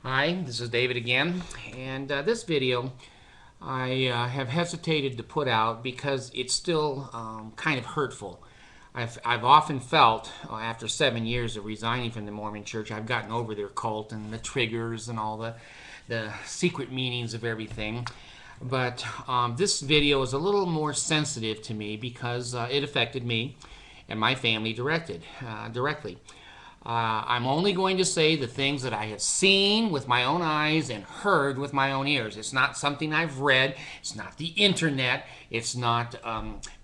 Hi, this is David again, and this video I have hesitated to put out because it's still kind of hurtful. I've often felt after 7 years of resigning from the Mormon Church, I've gotten over their cult and the triggers and all the secret meanings of everything. But this video is a little more sensitive to me because it affected me and my family directly. I'm only going to say the things that I have seen with my own eyes and heard with my own ears. It's not something I've read. It's not the internet. It's not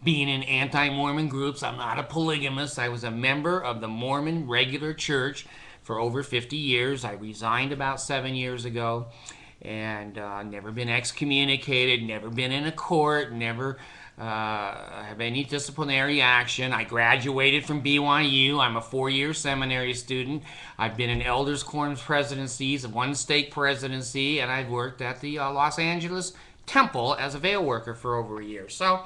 being in anti-Mormon groups. I'm not a polygamist. I was a member of the Mormon regular church for over 50 years. I resigned about 7 years ago and never been excommunicated, never been in a court, never have any disciplinary action. I graduated from BYU. I'm a 4-year seminary student. I've been in elders quorum presidencies, one stake presidency, and I've worked at the Los Angeles Temple as a veil worker for over a year. So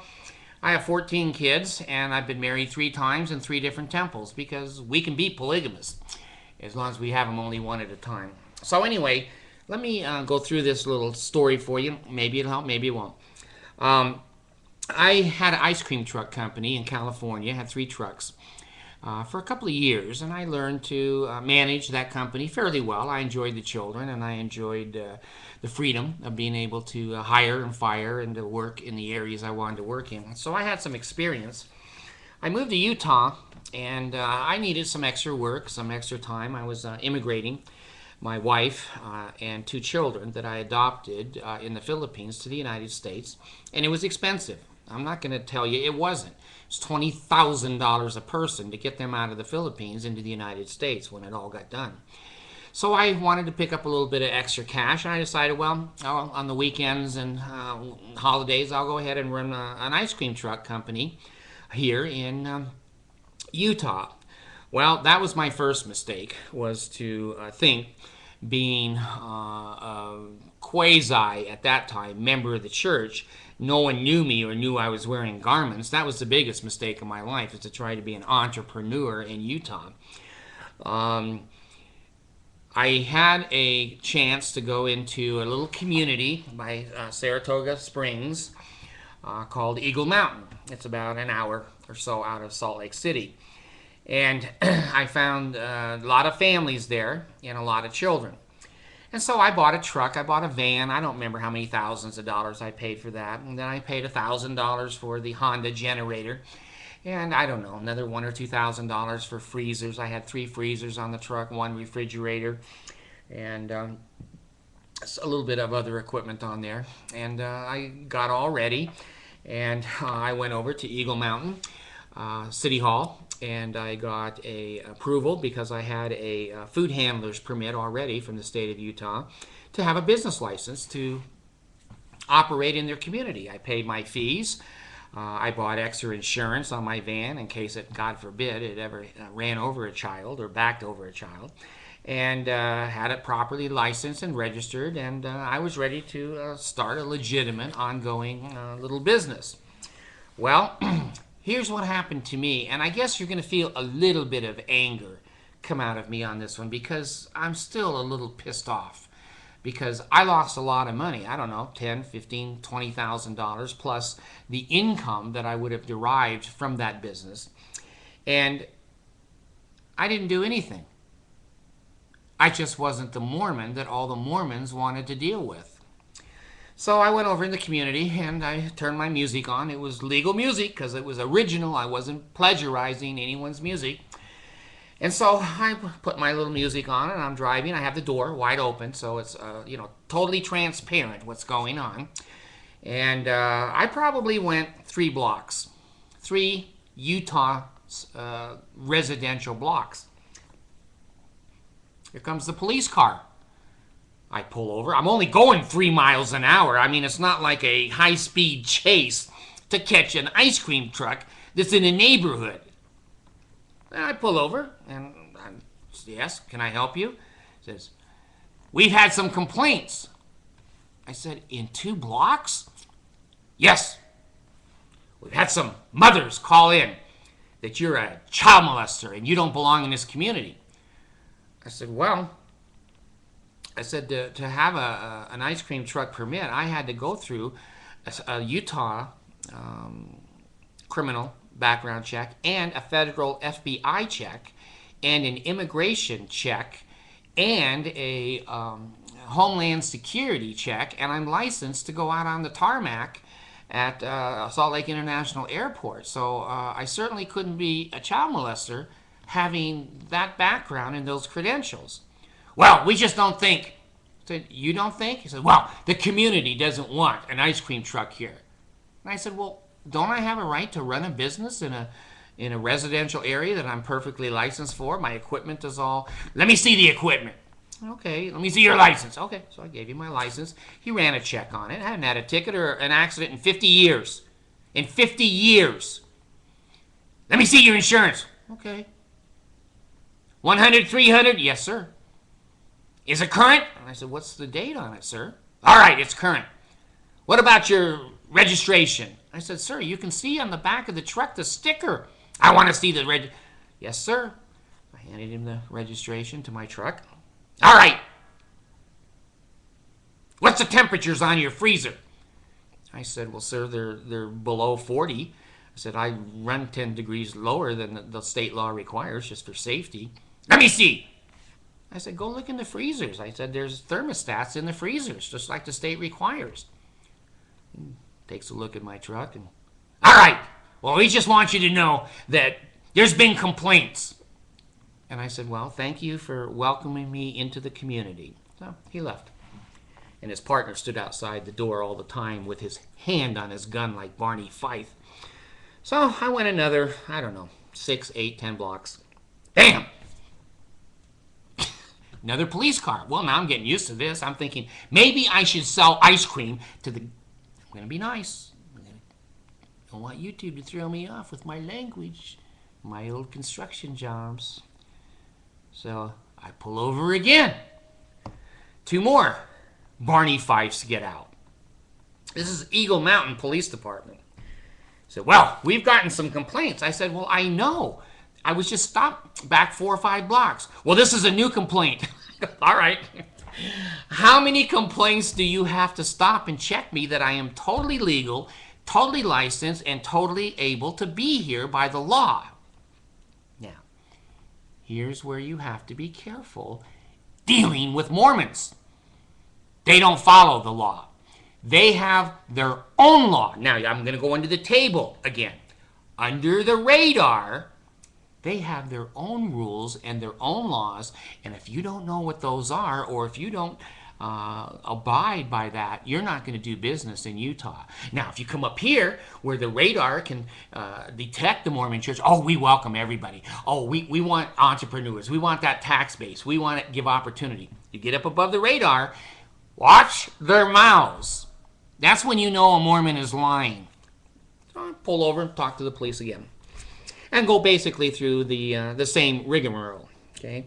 I have 14 kids, and I've been married 3 times in 3 different temples because we can be polygamous as long as we have them only one at a time. So anyway, let me go through this little story for you. Maybe it'll help, maybe it won't. I had an ice cream truck company in California, had 3 trucks for a couple of years, and I learned to manage that company fairly well. I enjoyed the children, and I enjoyed the freedom of being able to hire and fire and to work in the areas I wanted to work in. So I had some experience. I moved to Utah, and I needed some extra work, some extra time. I was immigrating my wife and 2 children that I adopted in the Philippines to the United States, and it was expensive. I'm not going to tell you it wasn't. It's $20,000 a person to get them out of the Philippines into the United States when it all got done. So I wanted to pick up a little bit of extra cash, and I decided, well, on the weekends and holidays, I'll go ahead and run an ice cream truck company here in Utah. Well, that was my first mistake, was to think being a quasi, at that time, member of the church. No one knew me or knew I was wearing garments. That was the biggest mistake of my life, is to try to be an entrepreneur in Utah. I had a chance to go into a little community by Saratoga Springs called Eagle Mountain. It's about an hour or so out of Salt Lake City. And I found a lot of families there and a lot of children. And so I bought a truck, I bought a van. I don't remember how many thousands of dollars I paid for that. And then I paid $1,000 for the Honda generator. And I don't know, another $1,000 or $2,000 for freezers. I had 3 freezers on the truck, 1 refrigerator, and a little bit of other equipment on there. And I got all ready, and I went over to Eagle Mountain City Hall, and I got a approval because I had a food handler's permit already from the state of Utah to have a business license to operate in their community. I paid my fees. I bought extra insurance on my van in case it, God forbid, it ever ran over a child or backed over a child, and had it properly licensed and registered, and I was ready to start a legitimate, ongoing little business. Well, here's what happened to me, and I guess you're going to feel a little bit of anger come out of me on this one because I'm still a little pissed off because I lost a lot of money. I don't know, $10,000, $15,000, $20,000 plus the income that I would have derived from that business, and I didn't do anything. I just wasn't the Mormon that all the Mormons wanted to deal with. So I went over in the community and I turned my music on. It was legal music because it was original. I wasn't plagiarizing anyone's music. And so I put my little music on and I'm driving. I have the door wide open, so it's totally transparent what's going on. And I probably went 3 blocks, 3 Utah residential blocks. Here comes the police car. I pull over. I'm only going 3 miles an hour. I mean, it's not like a high-speed chase to catch an ice cream truck that's in a neighborhood. And I pull over, and I'm, yes, can I help you? He says, we've had some complaints. I said, in 2 blocks? Yes. We've had some mothers call in that you're a child molester and you don't belong in this community. I said, well, I said to have an ice cream truck permit, I had to go through a Utah criminal background check and a federal FBI check and an immigration check and a Homeland Security check, and I'm licensed to go out on the tarmac at Salt Lake International Airport. So I certainly couldn't be a child molester having that background and those credentials. Well, we just don't think. I said, you don't think? He said, well, the community doesn't want an ice cream truck here. And I said, well, don't I have a right to run a business in a residential area that I'm perfectly licensed for? My equipment is all, let me see the equipment. Okay, let me see your license. Okay, so I gave him my license. He ran a check on it. I hadn't had a ticket or an accident in 50 years. In 50 years. Let me see your insurance. Okay. 100, 300? Yes, sir. Is it current? And I said, what's the date on it, sir? All right, it's current. What about your registration? I said, sir, you can see on the back of the truck the sticker. I want to see the Yes, sir. I handed him the registration to my truck. All right. What's the temperatures on your freezer? I said, well, sir, they're below 40. I said, I run 10 degrees lower than the state law requires just for safety. Let me see. I said, go look in the freezers. I said, there's thermostats in the freezers, just like the state requires. He takes a look at my truck and, all right, well, we just want you to know that there's been complaints. And I said, well, thank you for welcoming me into the community. So he left. And his partner stood outside the door all the time with his hand on his gun like Barney Fife. So I went another, 6, 8, 10 blocks. Bam! Another police car. Well, now I'm getting used to this. I'm thinking, maybe I should sell ice cream to the... I'm going to be nice. I don't want YouTube to throw me off with my language, my old construction jobs. So I pull over again. 2 more Barney Fifes get out. This is Eagle Mountain Police Department. Said, well, we've gotten some complaints. I said, well, I know. I was just stopped back 4 or 5 blocks. Well, this is a new complaint. All right. How many complaints do you have to stop and check me that I am totally legal, totally licensed, and totally able to be here by the law? Now, here's where you have to be careful dealing with Mormons. They don't follow the law. They have their own law. Now, I'm going to go into the table again. Under the radar, they have their own rules and their own laws, and if you don't know what those are, or if you don't abide by that, you're not going to do business in Utah. Now, if you come up here where the radar can detect the Mormon church, oh, we welcome everybody. Oh, we want entrepreneurs. We want that tax base. We want to give opportunity. You get up above the radar, watch their mouths. That's when you know a Mormon is lying. So I pull over and talk to the police again. And go basically through the same rigmarole, okay?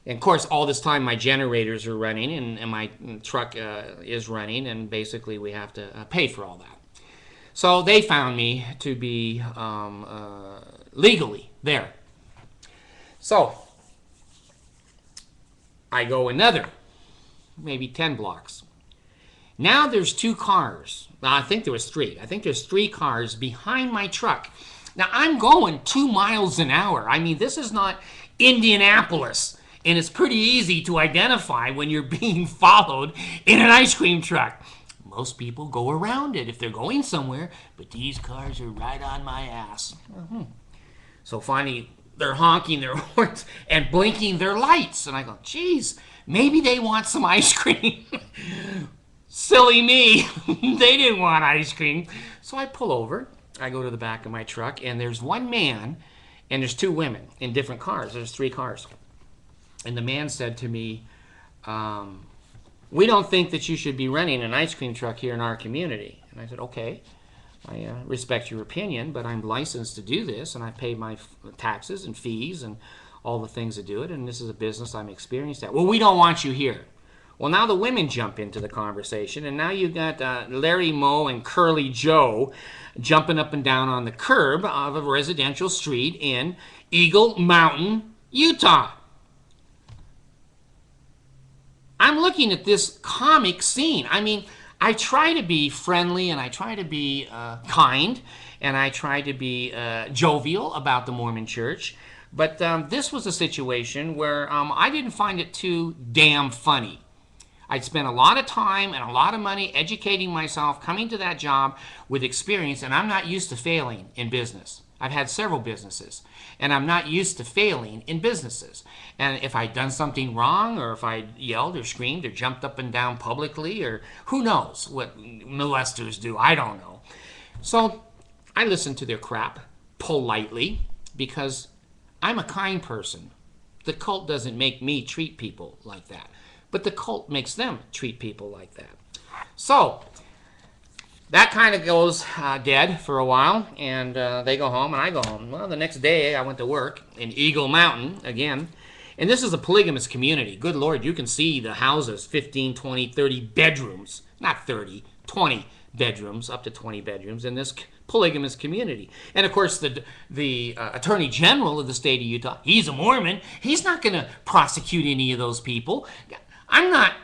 And of course, all this time my generators are running and my truck is running, and basically we have to pay for all that. So they found me to be legally there. So I go another, maybe 10 blocks. Now there's 2 cars. I think there was 3. I think there's 3 cars behind my truck. Now, I'm going 2 miles an hour. I mean, this is not Indianapolis, and it's pretty easy to identify when you're being followed in an ice cream truck. Most people go around it if they're going somewhere, but these cars are right on my ass. So finally, they're honking their horns and blinking their lights, and I go, geez, maybe they want some ice cream. Silly me. They didn't want ice cream. So I pull over. I go to the back of my truck, and there's 1 man, and there's 2 women in different cars. There's 3 cars. And the man said to me, we don't think that you should be running an ice cream truck here in our community. And I said, okay, I respect your opinion, but I'm licensed to do this, and I pay my taxes and fees and all the things to do it, and this is a business I'm experienced at. Well, we don't want you here. Well, now the women jump into the conversation, and now you've got Larry Moe and Curly Joe jumping up and down on the curb of a residential street in Eagle Mountain, Utah. I'm looking at this comic scene. I mean, I try to be friendly and I try to be kind and I try to be jovial about the Mormon church. But this was a situation where I didn't find it too damn funny. I'd spent a lot of time and a lot of money educating myself, coming to that job with experience, and I'm not used to failing in business. I've had several businesses, and I'm not used to failing in businesses. And if I'd done something wrong, or if I yelled or screamed or jumped up and down publicly, or who knows what molesters do, I don't know. So I listened to their crap politely because I'm a kind person. The cult doesn't make me treat people like that, but the cult makes them treat people like that. So that kind of goes dead for a while, and they go home and I go home. Well, the next day I went to work in Eagle Mountain again, and this is a polygamous community. Good Lord, you can see the houses, 15, 20, 30 bedrooms. Not 30, 20 bedrooms, up to 20 bedrooms in this polygamous community. And of course, the Attorney General of the state of Utah, he's a Mormon. He's not going to prosecute any of those people. I'm not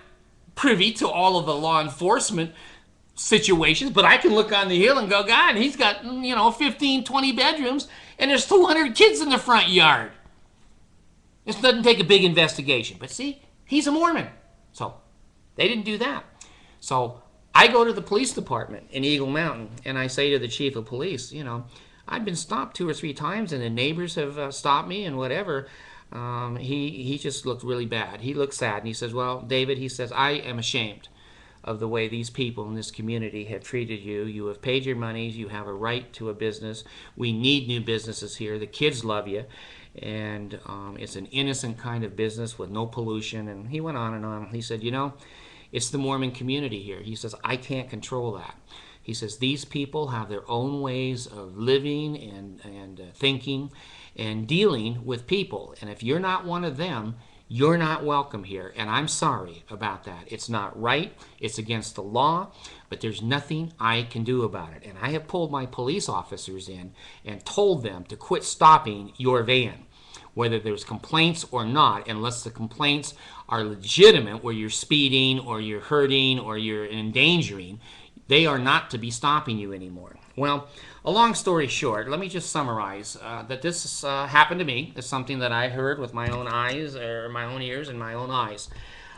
privy to all of the law enforcement situations, but I can look on the hill and go, God, he's got, 15, 20 bedrooms, and there's 200 kids in the front yard. This doesn't take a big investigation. But see, he's a Mormon. So they didn't do that. So I go to the police department in Eagle Mountain, and I say to the chief of police, I've been stopped 2 or 3 times, and the neighbors have stopped me and whatever. He just looked really bad. He looked sad, and he says, well, David, he says, I am ashamed of the way these people in this community have treated you. You have paid your monies. You have a right to a business. We need new businesses here. The kids love you. And it's an innocent kind of business with no pollution. And he went on and on. He said, it's the Mormon community here. He says, I can't control that. He says, these people have their own ways of living and thinking and dealing with people. And if you're not one of them, you're not welcome here, and I'm sorry about that. It's not right. It's against the law, but there's nothing I can do about it. And I have pulled my police officers in and told them to quit stopping your van, whether there's complaints or not, unless the complaints are legitimate, where you're speeding or you're hurting or you're endangering. They are not to be stopping you anymore. Well, a long story short, let me just summarize that this happened to me. It's something that I heard with my own eyes, or my own ears and my own eyes.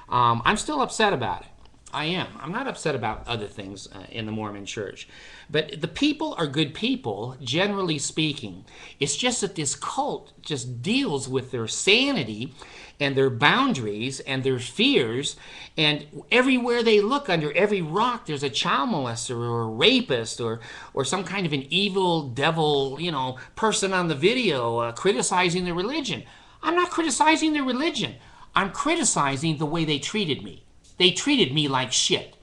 I'm still upset about it. I am. I'm not upset about other things in the Mormon church. But the people are good people, generally speaking. It's just that this cult just deals with their sanity and their boundaries and their fears. And everywhere they look, under every rock, there's a child molester or a rapist or some kind of an evil devil, person on the video criticizing their religion. I'm not criticizing their religion. I'm criticizing the way they treated me. They treated me like shit.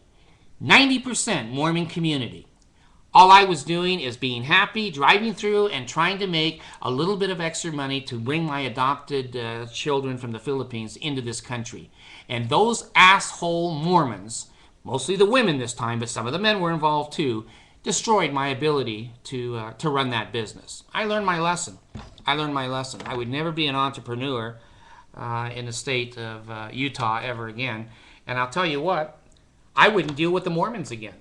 90% Mormon community. All I was doing is being happy, driving through, and trying to make a little bit of extra money to bring my adopted children from the Philippines into this country. And those asshole Mormons, mostly the women this time, but some of the men were involved too, destroyed my ability to run that business. I learned my lesson. I would never be an entrepreneur in the state of Utah ever again. And I'll tell you what, I wouldn't deal with the Mormons again.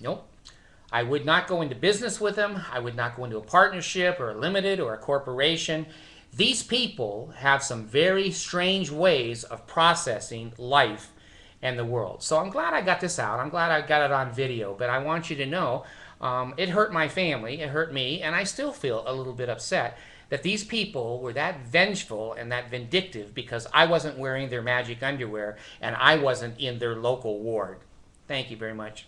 Nope. I would not go into business with them. I would not go into a partnership or a limited or a corporation. These people have some very strange ways of processing life and the world. So I'm glad I got this out. I'm glad I got it on video. But I want you to know it hurt my family. It hurt me. And I still feel a little bit upset that these people were that vengeful and that vindictive because I wasn't wearing their magic underwear and I wasn't in their local ward. Thank you very much.